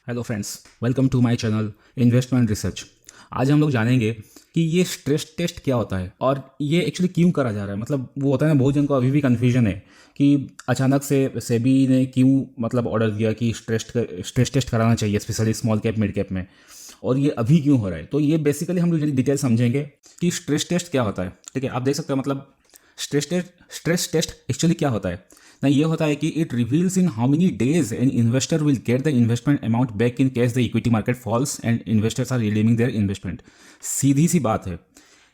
Hello friends, welcome to my channel investment research. आज हम लोग जानेंगे कि ये स्ट्रेस टेस्ट क्या होता है और ये एक्चुअली क्यों करा जा रहा है। मतलब वो होता है ना, बहुत जन को अभी भी कन्फ्यूजन है कि अचानक से सेबी ने क्यों मतलब ऑर्डर दिया कि स्ट्रेस टेस्ट कराना चाहिए, specially small cap mid cap में, और ये अभी क्यों हो रहा है। तो ये बेसिकली हम लोग डिटेल समझेंगे कि स्ट्रेस टेस्ट क्या होता है। ठीक है, आप देख सकते हो मतलब स्ट्रेस टेस्ट एक्चुअली क्या होता है ना। ये होता है कि it reveals in how many days an investor will get the investment amount back in case the equity market falls and investors are redeeming their investment. सीधी सी बात है,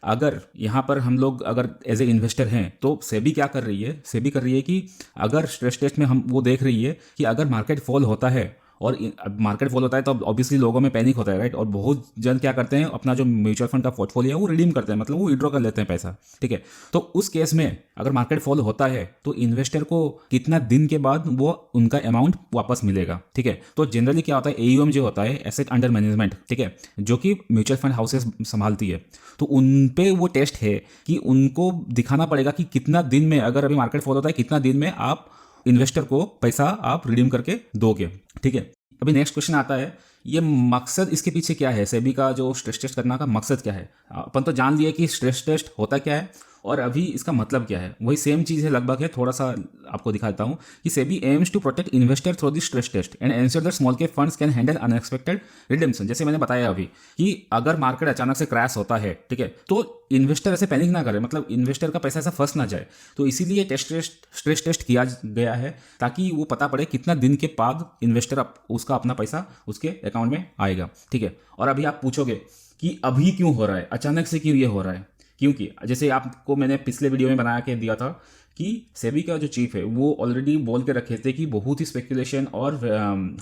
अगर यहाँ पर हम लोग अगर एज ए इन्वेस्टर हैं तो सेबी क्या कर रही है, सेबी कर रही है कि अगर स्ट्रेस टेस्ट में हम वो देख रही है कि अगर मार्केट फॉल होता है और मार्केट फॉल होता है तो ऑब्वियसली लोगों में पैनिक होता है, राइट। और बहुत जन क्या करते हैं, अपना जो म्यूचुअल फंड का पोर्टफोलियो है वो रिडीम करते हैं, मतलब वो विड्रॉ कर लेते हैं पैसा। ठीक है, तो उस केस में अगर मार्केट फॉल होता है तो इन्वेस्टर को कितना दिन के बाद वो उनका अमाउंट वापस मिलेगा। ठीक है, तो जनरली क्या होता है, एयूएम जो होता है, एसेट अंडर मैनेजमेंट, ठीक है, जो कि म्यूचुअल फंड हाउसेस संभालती है, तो उन पे वो टेस्ट है कि उनको दिखाना पड़ेगा कि कितना दिन में, अगर अभी मार्केट फॉल होता है, कितना दिन में आप इन्वेस्टर को पैसा आप रिडीम करके दोगे। ठीक है, अभी नेक्स्ट क्वेश्चन आता है, ये मकसद इसके पीछे क्या है, सेबी का जो स्ट्रेस टेस्ट करना का मकसद क्या है। अपन तो जान लिया कि स्ट्रेस टेस्ट होता क्या है और अभी इसका मतलब क्या है, वही सेम चीज़ है लगभग है। थोड़ा सा आपको दिखाता हूँ कि SEBI aims to protect investor through the stress test and ensure that small cap funds can handle unexpected redemption. जैसे मैंने बताया अभी कि अगर मार्केट अचानक से क्रैश होता है, ठीक है, तो इन्वेस्टर ऐसे पैनिक ना करे, मतलब इन्वेस्टर का पैसा ऐसा फंस ना जाए। तो इसीलिए स्ट्रेस टेस्ट किया गया है ताकि वो पता पड़े कितना दिन के बाद इन्वेस्टर उसका अपना पैसा उसके अकाउंट में आएगा। ठीक है, और अभी आप पूछोगे कि अभी क्यों हो रहा है, अचानक से क्यों ये हो रहा है। क्योंकि जैसे आपको मैंने पिछले वीडियो में बना के दिया था कि सेबी का जो चीफ है वो ऑलरेडी बोल के रखे थे कि बहुत ही स्पेकुलेशन और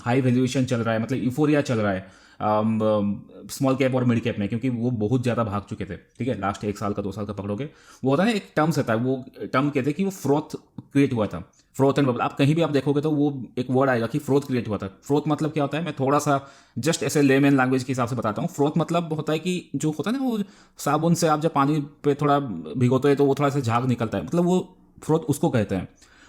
हाई वैल्यूएशन चल रहा है, मतलब यूफोरिया चल रहा है स्मॉल कैप और मिड कैप में, क्योंकि वो बहुत ज़्यादा भाग चुके थे। ठीक है, लास्ट 1 साल का 2 साल का पकड़ोगे, वो होता है ना, एक टर्म्स रहता है, वो टर्म कहते हैं कि वो फ्रोथ क्रिएट हुआ था, फ्रोथ एंड बबल। आप कहीं भी आप देखोगे तो वो एक वर्ड आएगा कि फ्रोथ क्रिएट हुआ था। फ्रोथ मतलब क्या होता है, मैं थोड़ा सा जस्ट ऐसे लेमन लैंग्वेज के हिसाब से बताता हूँ। फ्रोथ मतलब होता है कि जो होता है ना, वो साबुन से आप जब पानी पे थोड़ा भिगोते हैं तो वो थोड़ा सा झाग निकलता है, मतलब वो फ्रोथ उसको कहते हैं।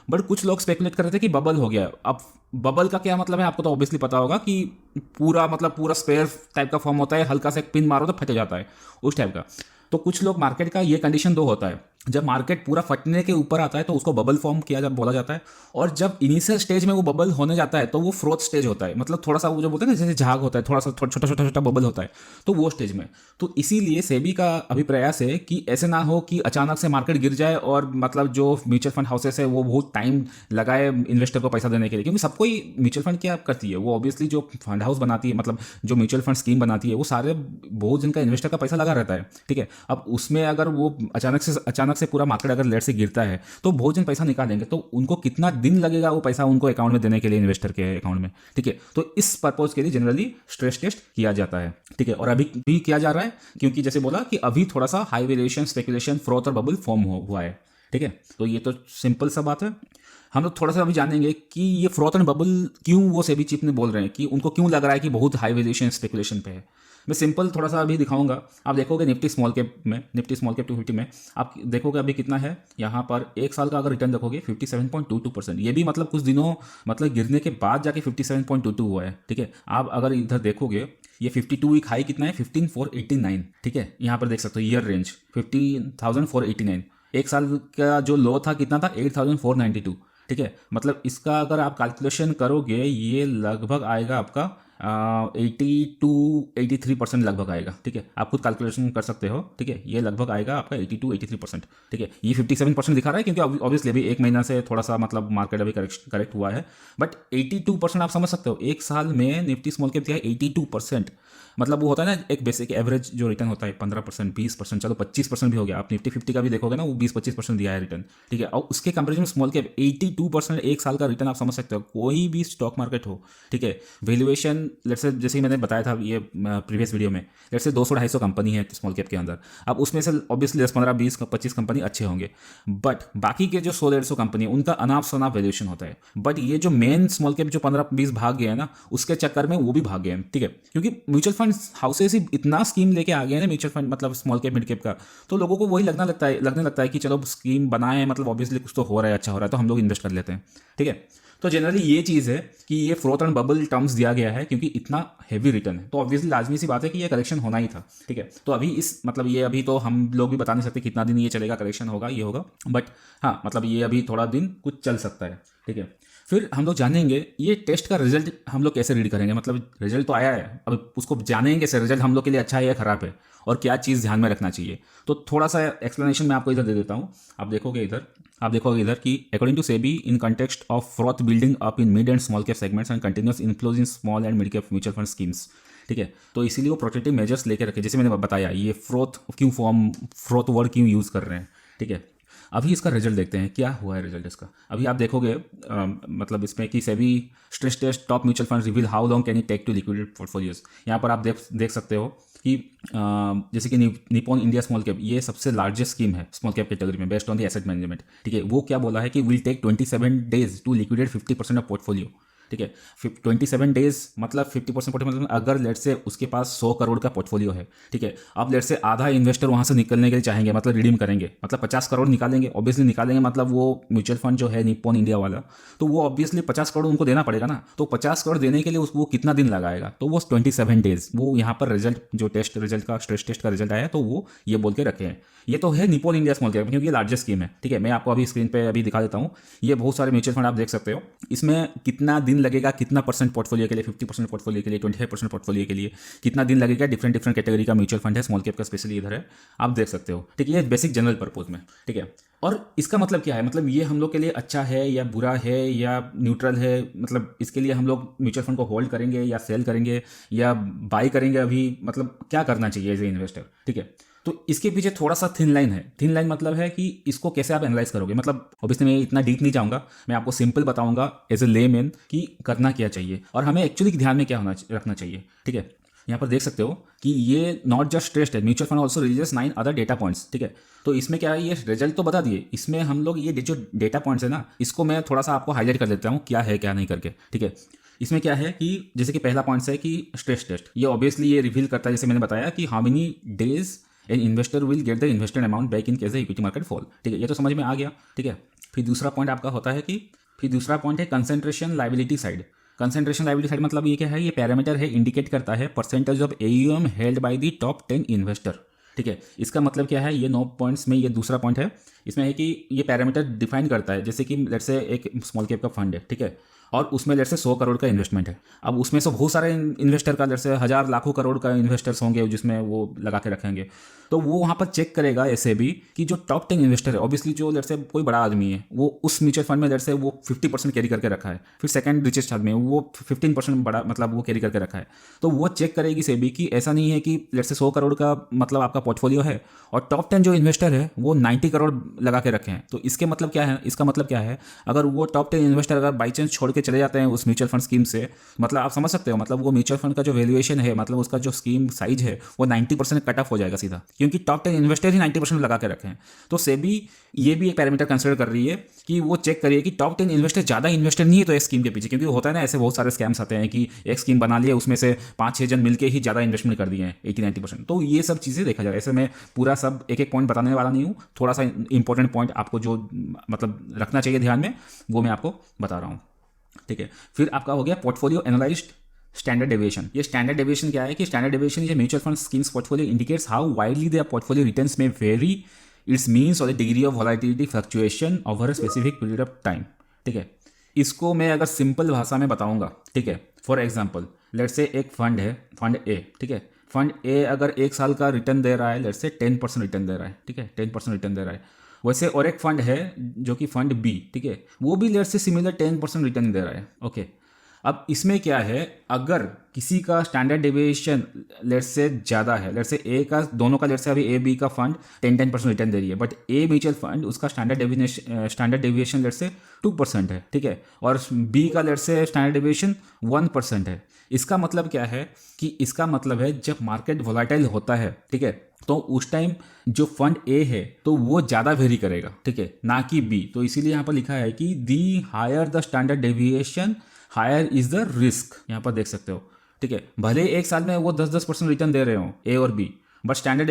बट कुछ लोग स्पेकुलेट कर रहे थे कि बबल हो गया। अब बबल का क्या मतलब है, आपको तो ऑब्वियसली पता होगा कि पूरा मतलब पूरा स्पेयर टाइप का फॉर्म होता है, हल्का सा एक पिन मारो तो फट जाता है, उस टाइप का। तो कुछ लोग मार्केट का ये कंडीशन दो होता है, जब मार्केट पूरा फटने के ऊपर आता है तो उसको बबल फॉर्म किया जब बोला जाता है, और जब इनिशियल स्टेज में वो बबल होने जाता है तो वो फ्रोथ स्टेज होता है, मतलब थोड़ा सा वो जो बोलते हैं ना, जैसे झाग होता है, थोड़ा सा छोटा छोटा छोटा बबल होता है, तो वो स्टेज में। तो इसीलिए सेबी का अभी प्रयास है कि ऐसे ना हो कि अचानक से मार्केट गिर जाए और मतलब जो म्यूचुअल फंड हाउसेस है वो बहुत टाइम लगाए इन्वेस्टर को पैसा देने के लिए, क्योंकि सबको ही म्यूचुअल फंड क्या करती है, वो ऑब्वियसली जो फंड हाउस बनाती है, मतलब जो म्यूचुअल फंड स्कीम बनाती है, वो सारे बहुत जिनका इन्वेस्टर का पैसा लगा रहता है। ठीक है, अब उसमें अगर वो अचानक से पूरा मार्केट अगर लेट से गिरता है तो बहुत जन पैसा निकालेंगे, तो उनको कितना दिन लगेगा वो पैसा उनको अकाउंट में देने के लिए, इन्वेस्टर के अकाउंट में। ठीक है, तो इस पर्पज के लिए जनरली स्ट्रेस टेस्ट किया जाता है। ठीक है, और अभी भी किया जा रहा है क्योंकि जैसे बोला कि अभी थोड़ा सा हाई वेरिएशन, स्पेकुलेशन, फ्रोथ और बबल फॉर्म हुआ है। ठीक है, तो ये तो सिंपल सा बात है। हम लोग थोड़ा सा अभी जानेंगे कि ये फ्रोथ एंड बबल क्यों वो सेबी चीफ ने बोल रहे हैं, कि उनको क्यों लग रहा है कि बहुत हाई वेरिएशन स्पेकुलेशन पे है। मैं सिंपल थोड़ा सा अभी दिखाऊंगा। आप देखोगे निफ्टी स्मॉल कैप में, निफ्टी स्मॉल कैप 250 में आप देखोगे अभी कितना है, यहाँ पर 1 साल का अगर रिटर्न देखोगे 57.22%। ये भी मतलब कुछ दिनों मतलब गिरने के बाद जाके 57.22 हुआ है। ठीक है, आप अगर इधर देखोगे ये 52 वीक हाई कितना है, 15,489। ठीक है, यहाँ पर देख सकते हो ईयर रेंज 15,489। 1 साल का जो लो था कितना था, 8,492। ठीक है, मतलब इसका अगर आप कैलकुलेशन करोगे ये लगभग आएगा आपका 82-83% लगभग आएगा। ठीक है, आप खुद कैलकुलेशन कर सकते हो। ठीक है, ये लगभग आएगा आपका 82-83%। ठीक है, ये 57% दिखा रहा है क्योंकि ऑब्वियसली अभी 1 महीना से थोड़ा सा मतलब मार्केट अभी करेक्ट हुआ है, बट 82% आप समझ सकते हो। 1 साल में निफ्टी स्मॉल कैप दिया है 82%। मतलब वो होता है ना एक बेसिक एवरेज जो रिटर्न होता है 15%, 20%, चलो 25% भी हो गया। आप निफ्टी 50 का भी देखोगे ना, वो 20-25% दिया है रिटर्न। ठीक है, और उसके कंपेरिजन में स्मॉल कैप 82% 1 साल का रिटर्न, आप समझ सकते हो। कोई भी स्टॉक मार्केट हो, ठीक है, वैल्यूएशन लेट्स से जैसे ही मैंने बताया था ये प्रीवियस वीडियो में, लेट्स से 200-250 कंपनी है स्मॉल कैप के अंदर। अब उसमें से ऑब्वियसली 10-15-20-25 कंपनी अच्छे होंगे, बट बाकी के जो 100-150 कंपनी है उनका अनाप शनाप वैल्यूएशन होता है। बट ये जो मेन स्मॉल कैप जो 15-20 भाग गए हैं ना, उसके चक्कर में वो भी भाग गए हैं। ठीक है, क्योंकि म्यूचुअल फंड हाउसेस ही इतना स्कीम लेके आ गए हैं ना, म्यूचुअल फंड मतलब स्मॉल कैप मिड कैप का, तो लोगों को वही लगने लगता है कि चलो स्कीम बनाए, मतलब ऑब्वियसली कुछ तो हो रहा है, अच्छा हो रहा है, तो हम लोग इन्वेस्ट कर लेते हैं। ठीक है, तो जनरली ये चीज़ है कि ये फ्रोथ एंड बबल टर्म्स दिया गया है क्योंकि इतना हैवी रिटर्न है, तो ऑब्वियसली लाजमी सी बात है कि ये करेक्शन होना ही था। ठीक है, तो अभी इस मतलब ये अभी तो हम लोग भी बता नहीं सकते कितना दिन ये चलेगा, करेक्शन होगा ये होगा, बट हाँ मतलब ये अभी थोड़ा दिन कुछ चल सकता है। ठीक है, फिर हम लोग जानेंगे ये टेस्ट का रिजल्ट हम लोग कैसे रीड करेंगे, मतलब रिजल्ट तो आया है, अब उसको जानेंगे कैसे रिजल्ट हम लोग के लिए अच्छा है या खराब है और क्या चीज़ ध्यान में रखना चाहिए। तो थोड़ा सा एक्सप्लेनेशन मैं आपको इधर दे देता हूँ। आप देखोगे इधर कि according to SEBI in context of froth building up in mid and small cap segments and continuous inflows in small and mid cap mutual fund schemes. ठीक है, तो इसीलिए वो प्रोटेक्टिव मेजर्स लेकर रखे, जैसे मैंने बताया ये फ्रोथ वर्ड क्यों यूज़ कर रहे हैं। ठीक है, अभी इसका रिजल्ट देखते हैं क्या हुआ है रिजल्ट इसका। अभी आप देखोगे मतलब इसमें कि SEBI stress test top mutual fund reveal how long can you take to liquidate portfolios. यहाँ पर आप देख सकते हो कि जैसे कि निपॉन इंडिया स्मॉल कैप ये सबसे लार्जेस्ट स्कीम है स्मॉल कैप कैटेगरी में based on the asset management. ठीक है, वो क्या बोला है कि will take 27 days to liquidate 50% of portfolio. ठीक है, 27 days मतलब 50% पोर्टफोलियो, अगर लेट से उसके पास 100 करोड़ का पोर्टफोलियो है। ठीक है, अब लेट से आधा इन्वेस्टर वहाँ से निकलने के लिए चाहेंगे, मतलब रिडीम करेंगे, मतलब 50 करोड़ निकालेंगे, ऑब्वियसली निकालेंगे, मतलब वो म्यूचुअल फंड जो है निपॉन इंडिया वाला, तो वो ऑब्वियसली 50 करोड़ उनको देना पड़ेगा ना। तो 50 करोड़ देने के लिए वो कितना दिन लगाएगा, तो वो 27 days। वो यहाँ पर रिजल्ट जो टेस्ट रिजल्ट का स्ट्रेस टेस्ट का रिजल्ट आया तो वो ये बोल के रखे हैं। ये तो है निपॉन इंडिया स्मॉल कैप क्योंकि ये लार्जेस्ट स्कीम है। ठीक है, मैं आपको अभी स्क्रीन पे अभी दिखा देता हूँ। ये बहुत सारे म्यूचुअल फंड आप देख सकते हो, इसमें कितना दिन लगेगा, कितना परसेंट पोर्टफोलियो के लिए, 50% पोर्टफोलियो के लिए, 25% पोर्टफोलियो के लिए कितना दिन लगेगा, डिफरेंट कैटेगरी का म्यूचुअल फंड है, स्मॉल कैप का स्पेशली इधर है, आप देख सकते हो। ठीक है, ये बेसिक जनरल पर्पज में। ठीक है, और इसका मतलब क्या है, मतलब ये हम लोग के लिए अच्छा है या बुरा है या न्यूट्रल है, मतलब इसके लिए हम लोग म्यूचुअल फंड को होल्ड करेंगे या सेल करेंगे या बाई करेंगे, अभी मतलब क्या करना चाहिए एज ए इन्वेस्टर। ठीक है, तो इसके पीछे थोड़ा सा थिन लाइन है। थिन लाइन मतलब है कि इसको कैसे आप एनालाइज करोगे, मतलब ऑब्वियसली मैं इतना डीप नहीं जाऊंगा, मैं आपको सिंपल बताऊंगा एज ए लेमैन कि करना क्या चाहिए और हमें एक्चुअली ध्यान में क्या रखना चाहिए। ठीक है, यहाँ पर देख सकते हो कि ये नॉट जस्ट टेस्ट है, mutual fund also releases 9 other data points. ठीक है, तो इसमें क्या है, ये रिजल्ट तो बता दिए, इसमें हम लोग ये जो डेटा पॉइंट्स है ना, इसको मैं थोड़ा सा आपको हाईलाइट कर देता हूँ क्या है क्या नहीं करके। ठीक है, इसमें क्या है कि जैसे कि पहला पॉइंट्स है कि स्ट्रेस टेस्ट, ये ऑब्वियसली ये रिवील करता है, जैसे मैंने बताया कि how many days an investor will get the invested amount back in case the equity market fall. ठीक है, ये तो समझ में आ गया। ठीक है, फिर दूसरा पॉइंट आपका होता है कि फिर दूसरा पॉइंट है concentration liability side. Concentration liability side मतलब ये क्या है, ये पैरामीटर है, इंडिकेट करता है percentage of AUM held by the top 10 investor. ठीक है, इसका मतलब क्या है, ये 9 पॉइंट्स में ये दूसरा पॉइंट है, इसमें है कि ये पैरामीटर डिफाइन करता है, जैसे कि लेट्स से एक स्मॉल कैप का फंड है। ठीक है, और उसमें लेट्स से 100 करोड़ का इन्वेस्टमेंट है। अब उसमें से बहुत सारे इन्वेस्टर का लेट्स से हज़ार लाखों करोड़ का इन्वेस्टर्स होंगे जिसमें वो लगा के रखेंगे, तो वो वहाँ पर चेक करेगा ऐसे भी कि जो टॉप 10 इन्वेस्टर है, ऑब्वियसली जो लेट्स से कोई बड़ा आदमी है वो उस म्यूचुअल फंड में लेट्स से वो 50% कैरी करके रखा है, फिर सेकंड रिचेस्ट आदमी है वो 15% बड़ा मतलब वो कैरी करके रखा है, तो वो चेक करेगी सेबी कि ऐसा नहीं है कि लेट्स से 100 करोड़ का मतलब आपका पोर्टफोलियो है और टॉप 10 जो इन्वेस्टर है वो 90 करोड़ लगा के रखे हैं। तो इसके मतलब क्या है, इसका मतलब क्या है, अगर वो टॉप 10 इन्वेस्टर अगर बाई चांस छोड़ के चले जाते हैं उस म्यूचुअल फंड स्कीम से, मतलब आप समझ सकते हो, मतलब वो म्यूचुअल फंड का जो वैल्यूएशन है, मतलब उसका जो स्कीम साइज है वो 90% कट ऑफ हो जाएगा सीधा, क्योंकि टॉप 10 इन्वेस्टर ही 90% लगा के रखे हैं। तो सेबी ये भी एक पैरामीटर कंसिडर कर रही है कि वो चेक करिए कि टॉप 10 इन्वेस्टर ज़्यादा इन्वेस्टर नहीं है तो एक स्कीम के पीछे, क्योंकि होता है ना ऐसे बहुत सारे स्कैम्स आते हैं कि एक स्कीम बना लिया उसमें से 5-6 जन मिलकर ही ज़्यादा इन्वेस्टमेंट कर दिए हैं 80-90%। तो ये सब चीज़ें देखा जाए, ऐसे मैं पूरा सब एक एक पॉइंट बताने वाला नहीं हूँ, थोड़ा सा इंपॉर्टेंट पॉइंट आपको जो मतलब रखना चाहिए ध्यान में वो मैं आपको बता रहा हूँ। ठीक है, फिर आपका हो गया पोर्टफोलियो एनालाइज्ड स्टैंडर्ड डेविएशन। ये स्टैंडर्ड डेविएशन क्या है कि standard deviation is mutual fund schemes portfolio indicates how widely their portfolio returns में वेरी इट्स मीन्स और the degree of volatility fluctuation over a specific period of time. ठीक है, इसको मैं अगर सिंपल भाषा में बताऊंगा, ठीक है, फॉर एग्जांपल लेट्स से एक फंड है, फंड ए। ठीक है, फंड ए अगर 1 साल का रिटर्न दे रहा है, लेट्स से 10% रिटर्न दे रहा है। ठीक है, 10% रिटर्न दे रहा है। वैसे और एक फंड है जो कि फंड बी, ठीक है, वो भी लेट्स से सिमिलर 10% रिटर्न दे रहा है। ओके, अब इसमें क्या है, अगर किसी का स्टैंडर्ड डेविएशन लेट्स से ज़्यादा है, लेट्स से ए का दोनों का लेट्स से अभी ए बी का फंड 10% रिटर्न दे रही है, बट ए म्यूचुअल फंड उसका स्टैंडर्ड डेविएशन लेट्स से 2% है। ठीक है, और बी का लेट्स से स्टैंडर्ड डेविएशन 1% है। इसका मतलब क्या है कि इसका मतलब है जब मार्केट वोलाटाइल होता है, ठीक है, तो उस टाइम जो फंड ए है तो वो ज़्यादा वेरी करेगा, ठीक है, ना कि बी। तो इसीलिए यहाँ पर लिखा है कि the higher the standard deviation higher is the risk, यहाँ पर देख सकते हो। ठीक है, भले एक साल में वो 10-10% रिटर्न दे रहे हो ए और बी, बट स्टैंडर्ड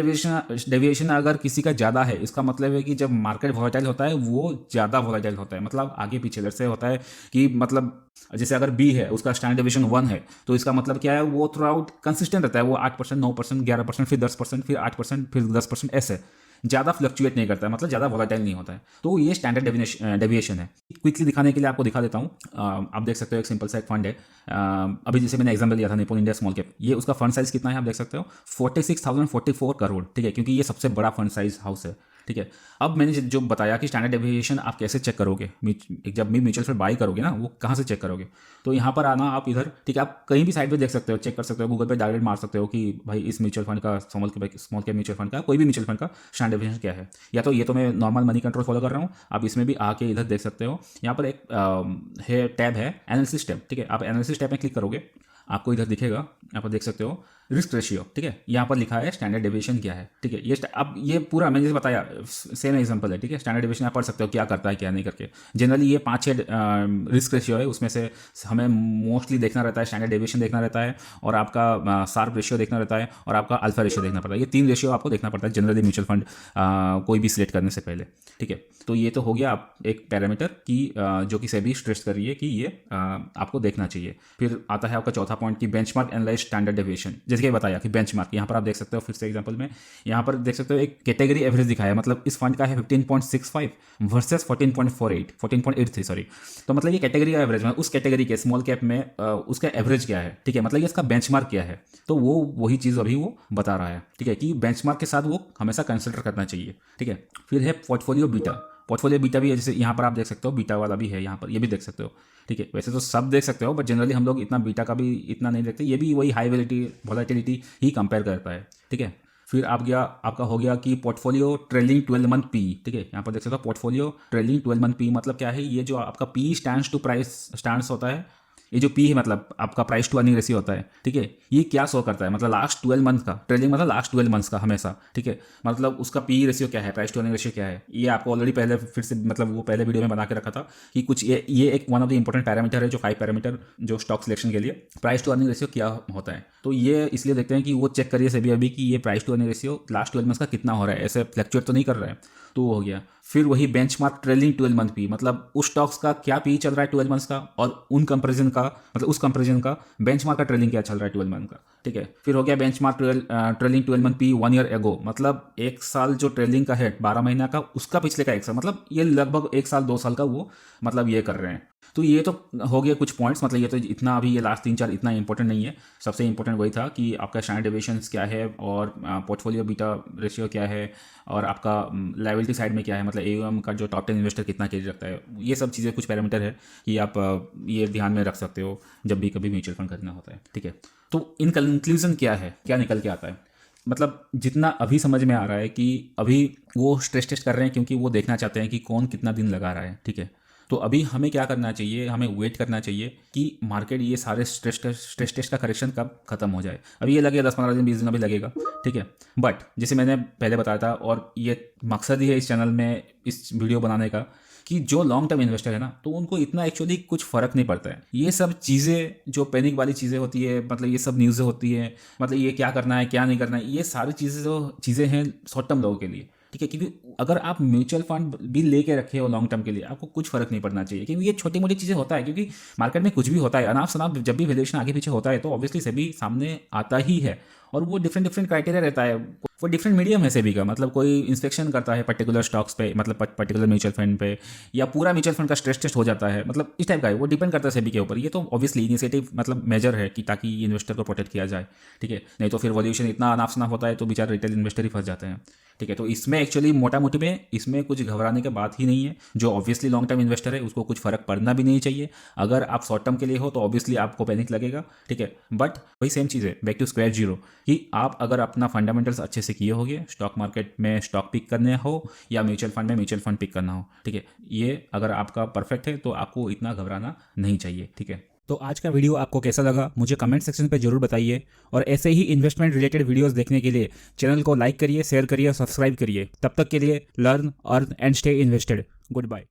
डेविएशन अगर किसी का ज़्यादा है, इसका मतलब है कि जब मार्केट वॉलेटाइल होता है वो ज़्यादा वॉलेटाइल होता है, मतलब आगे पीछे जैसे होता है कि मतलब जैसे अगर बी है उसका स्टैंडर्ड डेविएशन 1 है, तो इसका मतलब क्या है, वो थ्रू आउट कंसिस्टेंट रहता है, वो 8%, 9%, 11%, फिर 10%, फिर 8%, फिर 10%, ऐसे ज़्यादा फ्लक्चुएट नहीं करता है, मतलब ज़्यादा वॉलेटाइल नहीं होता है। तो ये स्टैंडर्ड डेविएशन है। क्विकली दिखाने के लिए आपको दिखा देता हूँ। आप देख सकते हो एक सिंपल सा एक फंड है। अभी जैसे मैंने एग्जाम्पल लिया था निपुण इंडिया स्मॉल कैप, ये उसका फंड साइज कितना है आप देख सकते हो, 46,044 करोड़, ठीक है, क्योंकि ये सबसे बड़ा फंड साइज हाउस है, ठीक है। अब मैंने जो बताया कि स्टैंडर्ड डेविएशन आप कैसे चेक करोगे, जब भी म्यूचुअल फंड बाई करोगे ना, वो कहाँ से चेक करोगे, तो यहाँ पर आना आप इधर, ठीक है, आप कहीं भी साइट पे देख सकते हो, चेक कर सकते हो, गूगल पे डायरेक्ट मार सकते हो कि भाई इस म्यूचुअल फंड का, स्मॉल कैप म्यूचुअल फंड का, कोई भी म्यूचुअल फंड का स्टैंडर्ड डेविएशन क्या है। या तो ये तो मैं नॉर्मल मनी कंट्रोल फॉलो कर रहा हूँ, आप इसमें भी आके इधर देख सकते हो। यहाँ पर एक है टैब है एनालिसिस टैब, ठीक है, आप एनालिसिस टैब में क्लिक करोगे, आपको इधर दिखेगा, यहाँ पर देख सकते हो रिस्क रेशियो, ठीक है, यहाँ पर लिखा है स्टैंडर्ड डेविएशन क्या है, ठीक है। ये अब ये पूरा मैंने जैसे बताया सेम एग्जांपल है, ठीक है। स्टैंडर्ड डेविएशन आप पढ़ सकते हो क्या करता है क्या नहीं करके। जनरली ये 5-6 रिस्क रेशियो है, उसमें से हमें मोस्टली देखना रहता है, स्टैंडर्ड डेविएशन देखना रहता है, और आपका शार्प रेशियो देखना रहता है, और आपका अल्फा रेशियो देखना पड़ता है। ये 3 रेशियो आपको देखना पड़ता है जनरली म्यूचुअल फंड कोई भी सिलेक्ट करने से पहले, ठीक है। तो ये तो हो गया आप एक पैरामीटर की जो कि सेबी स्ट्रेस कर रही है कि ये आपको देखना चाहिए। फिर आता है आपका चौथा पॉइंट की बेंचमार्क एनालाइज स्टैंडर्ड डेविएशन, जैसे कि बताया कि बेंचमार्क, यहाँ पर आप देख सकते हो फिर से एग्जांपल में, यहाँ पर देख सकते हो एक कैटेगरी एवरेज दिखाया है, मतलब इस फंड का है 15.65 वर्सेस 14.83 सॉरी। तो मतलब ये कैटेगरी का एवरेज, उस कैटेगरी के स्मॉल कैप में उसका एवरेज क्या है, ठीक है, मतलब ये इसका बेंचमार्क क्या है, तो वो वही चीज़ अभी वो बता रहा है, ठीक है, कि बेंचमार्क के साथ वो हमेशा कंसिडर करना चाहिए, ठीक है। फिर है पोर्टफोलियो बीटा भी है, जैसे यहाँ पर आप देख सकते हो बीटा वाला भी है, यहाँ पर ये भी देख सकते हो, ठीक है। वैसे तो सब देख सकते हो, बट जनरली हम लोग इतना बीटा का भी इतना नहीं देखते, ये भी वही हाई वॉलेटिलिटी ही कंपेयर करता है, ठीक है। फिर आपका हो गया कि पोर्टफोलियो ट्रेलिंग 12 मंथ पी, ठीक है, यहाँ पर देख सकते हो पोर्टफोलियो ट्रेलिंग 12 मंथ पी, मतलब क्या है, ये जो आपका P stands to price stands होता है, ये जो पी है मतलब आपका प्राइस टू अर्निंग रेशियो होता है, ठीक है। ये क्या शो करता है, मतलब लास्ट 12 मंथ का ट्रेलिंग, मतलब लास्ट 12 मंथ्स का हमेशा, ठीक है, मतलब उसका पी रेशियो क्या है, प्राइस टू अर्निंग रेशियो क्या है, ये आपको ऑलरेडी पहले फिर से मतलब वो पहले वीडियो में बना के रखा था कि कुछ ये एक one of the important parameter है, जो 5 पैरामीटर जो स्टॉक सिलेक्शन के लिए प्राइस टू अर्निंग रेशियो क्या होता है। तो ये इसलिए देखते हैं कि वो चेक करिए सभी अभी कि ये price to earning ratio last 12 months का कितना हो रहा है, ऐसे फ्लक्चुएट तो नहीं कर रहा है, तो वो हो गया। फिर वही बेंचमार्क ट्रेलिंग 12 मंथ पी, मतलब उस स्टॉक्स का क्या पी चल रहा है 12 मंथ्स का, और उन कंपैरिजन का मतलब उस कंपैरिजन का बेंचमार्क का ट्रेलिंग क्या चल रहा है 12 मंथ का, ठीक है। फिर हो गया benchmark trailing 12 month P 1 year ago, मतलब एक साल जो ट्रेलिंग का है 12 महीना का, उसका पिछले का 1 साल, मतलब ये लगभग 1 साल 2 साल का वो मतलब ये कर रहे हैं। तो ये तो हो गया कुछ पॉइंट्स, मतलब ये तो इतना अभी ये लास्ट 3-4 इतना इंपॉर्टेंट नहीं है, सबसे इंपॉर्टेंट वही था कि आपका स्टैंडर्ड डेविएशंस क्या है, और पोर्टफोलियो बीटा रेशियो क्या है, और आपका लायबिलिटी साइड में क्या है, मतलब एयूएम का जो टॉप 10 इन्वेस्टर कितना केज रखता है, ये सब चीज़ें कुछ पैरामीटर है कि आप ये ध्यान में रख सकते हो जब भी कभी म्यूचुअल फंड खरीदना होता है, ठीक है। तो इन कंक्लूजन क्या है, क्या निकल के आता है, मतलब जितना अभी समझ में आ रहा है कि अभी वो स्ट्रेस टेस्ट कर रहे हैं क्योंकि वो देखना चाहते हैं कि कौन कितना दिन लगा रहा है, ठीक है। तो अभी हमें क्या करना चाहिए, हमें वेट करना चाहिए कि मार्केट ये सारे स्ट्रेस टेस्ट का करेक्शन कब खत्म हो जाए। अभी ये लगेगा 10-15 दिन 20 दिन अभी लगेगा, ठीक है। बट जैसे मैंने पहले बताया था, और ये मकसद ही है इस चैनल में इस वीडियो बनाने का, कि जो लॉन्ग टर्म इन्वेस्टर है ना, तो उनको इतना एक्चुअली कुछ फ़र्क नहीं पड़ता है। ये सब चीज़ें जो पैनिक वाली चीज़ें होती है, मतलब ये सब न्यूज़ें होती है, मतलब ये क्या करना है क्या नहीं करना है, ये सारी चीज़ें हैं शॉर्ट टर्म लोगों के लिए, ठीक है। क्योंकि अगर आप म्यूचुअल फंड भी लेके रखे हो लॉन्ग टर्म के लिए, आपको कुछ फर्क नहीं पड़ना चाहिए, क्योंकि ये छोटी मोटी चीज़ें होता है, क्योंकि मार्केट में कुछ भी होता है, अनाप शनाप जब भी वैल्यूएशन आगे पीछे होता है तो ऑब्वियसली सभी सामने आता ही है, और वो डिफरेंट क्राइटेरिया रहता है, वो डिफरेंट मीडियम है सेबी का, मतलब कोई इंस्पेक्शन करता है पर्टिकुलर स्टॉक्स पे, मतलब पर्टिकुलर म्यूचुअल फंड पे, या पूरा म्यूचुअल फंड का स्ट्रेस टेस्ट हो जाता है, मतलब इस टाइप का है, वो डिपेंड करता है सेबी के ऊपर। ये तो ऑब्वियसली इनिशिएटिव मतलब मेजर है कि ताकि इन्वेस्टर को प्रोटेक्ट किया जाए, ठीक है, नहीं तो फिर वैल्यूएशन इतना अनाप शनाप होता है तो बेचारे रिटेल इन्वेस्टर ही फंस जाते हैं, ठीक है। तो इसमें एक्चुअली मोटा मोटी में इसमें कुछ घबराने की बात ही नहीं है। जो ऑब्वियसली लॉन्ग टर्म इन्वेस्टर है उसको कुछ फर्क पड़ना भी नहीं चाहिए। अगर आप शॉर्ट टर्म के लिए हो तो ऑब्वियसली आपको पैनिक लगेगा, ठीक है। बट वही सेम चीज़ है, बैक टू स्क्वायर जीरो, कि आप अगर अपना फंडामेंटल्स अच्छे से किए होगे, स्टॉक मार्केट में स्टॉक पिक करने हो या म्यूचुअल फंड में म्यूचुअल फंड पिक करना हो, ठीक है, ये अगर आपका परफेक्ट है तो आपको इतना घबराना नहीं चाहिए, ठीक है। तो आज का वीडियो आपको कैसा लगा मुझे कमेंट सेक्शन पे जरूर बताइए, और ऐसे ही इन्वेस्टमेंट रिलेटेड वीडियोस देखने के लिए चैनल को लाइक करिए, शेयर करिए, सब्सक्राइब करिए। तब तक के लिए learn, earn and stay invested. Good bye.